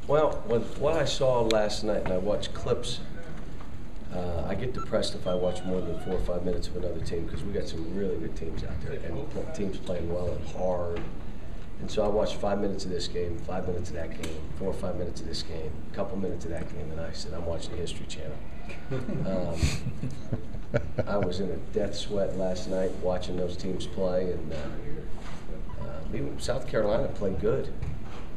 Well, with what I saw last night, and I watched clips, I get depressed if I watch more than 4 or 5 minutes of another team because we got some really good teams out there and teams playing well and hard. And so I watched 5 minutes of this game, 5 minutes of that game, 4 or 5 minutes of this game, a couple minutes of that game, and I said, I'm watching the History Channel. I was in a death sweat last night watching those teams play, and even South Carolina played good.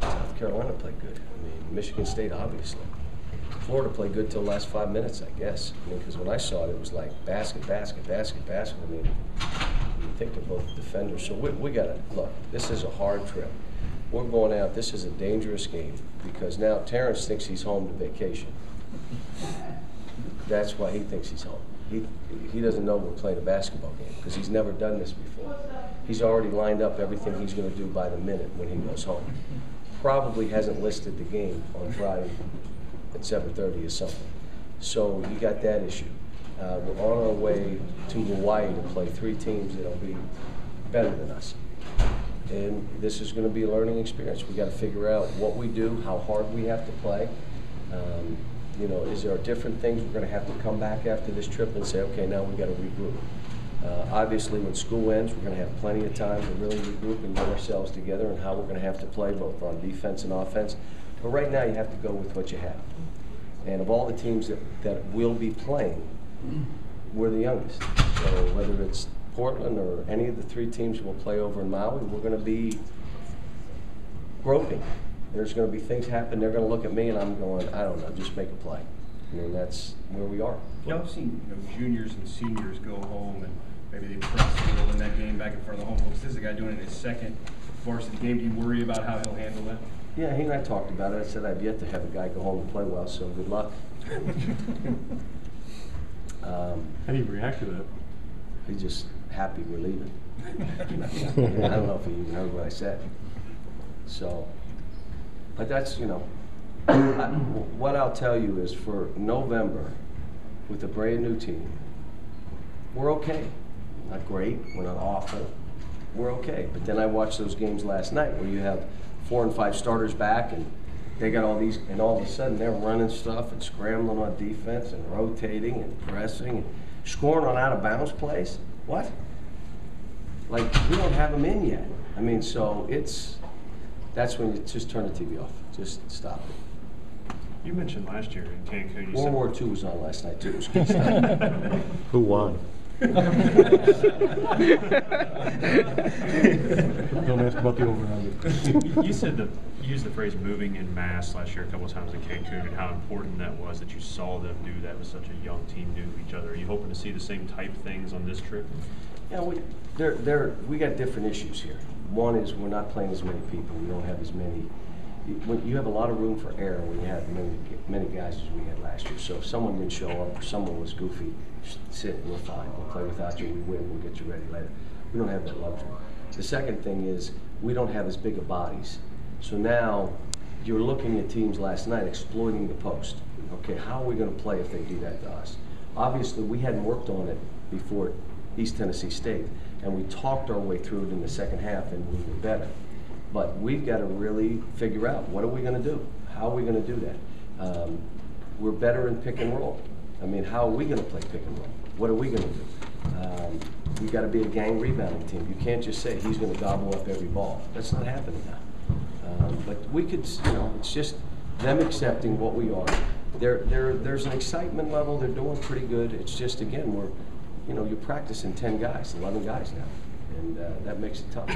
South Carolina played good. I mean, Michigan State, obviously. Florida played good till the last 5 minutes, I guess. I mean, because when I saw it, it was like basket, basket, basket, basket. I mean, you think of both defenders. So we got to, look, this is a hard trip. We're going out, this is a dangerous game because now Terrence thinks he's home to vacation. That's why he thinks he's home. He doesn't know we're playing a basketball game because he's never done this before. He's already lined up everything he's going to do by the minute when he goes home. Probably hasn't listed the game on Friday at 7:30 or something. So you got that issue. We're on our way to Hawaii to play 3 teams that'll be better than us. And this is going to be a learning experience. We got to figure out what we do, how hard we have to play. You know, is there different things we're going to have to come back after this trip and say, okay, now we got to regroup. Obviously, when school ends, we're going to have plenty of time to really regroup and get ourselves together and how we're going to have to play both on defense and offense. But right now, you have to go with what you have. And of all the teams that will be playing, we're the youngest. So whether it's Portland or any of the 3 teams we'll play over in Maui, we're going to be groping. There's going to be things happen. They're going to look at me, and I'm going, I don't know, just make a play. I mean, that's where we are. Y'all have seen juniors and seniors go home, and maybe they press a little in that game back in front of the home folks. This is a guy doing it in his 2nd varsity game. Do you worry about how he'll handle that? Yeah, he and I talked about it. I said I've yet to have a guy go home and play well, so good luck. How do you react to that? He's just happy we're leaving. I don't know if he even heard what I said. So, but that's, you know, what I'll tell you is for November, with a brand new team, we're okay. Not great, we're not awful, we're okay. But then I watched those games last night where you have 4 and 5 starters back and they got all these, and all of a sudden they're running stuff and scrambling on defense and rotating and pressing and scoring on out of bounds plays. What? Like, we don't have them in yet. I mean, so that's when you just turn the TV off. Just stop it. You mentioned last year in Cancun. World War II was on last night too. It was good stuff. Who won? Don't ask about the over-under. You said you used the phrase moving en masse last year a couple of times in Cancun, and how important that was that you saw them do that with such a young team do to each other. Are you hoping to see the same type things on this trip? Yeah, we got different issues here. One is we're not playing as many people. We don't have as many. You have a lot of room for error when you have many guys as we had last year. So if someone didn't show up or someone was goofy, sit, we're fine. We'll play without you. We win. We'll get you ready later. We don't have that luxury. The second thing is we don't have as big of bodies. So now you're looking at teams last night exploiting the post. Okay, how are we going to play if they do that to us? Obviously, we hadn't worked on it before East Tennessee State, and we talked our way through it in the second half, and we were better. But we've got to really figure out, what are we going to do? How are we going to do that? We're better in pick and roll. I mean, how are we going to play pick and roll? What are we going to do? We've got to be a gang rebounding team. You can't just say he's going to gobble up every ball. That's not happening now. But we could, you know, it's just them accepting what we are. There's an excitement level. They're doing pretty good. It's just, again, you're practicing 10 guys, 11 guys now, and that makes it tough.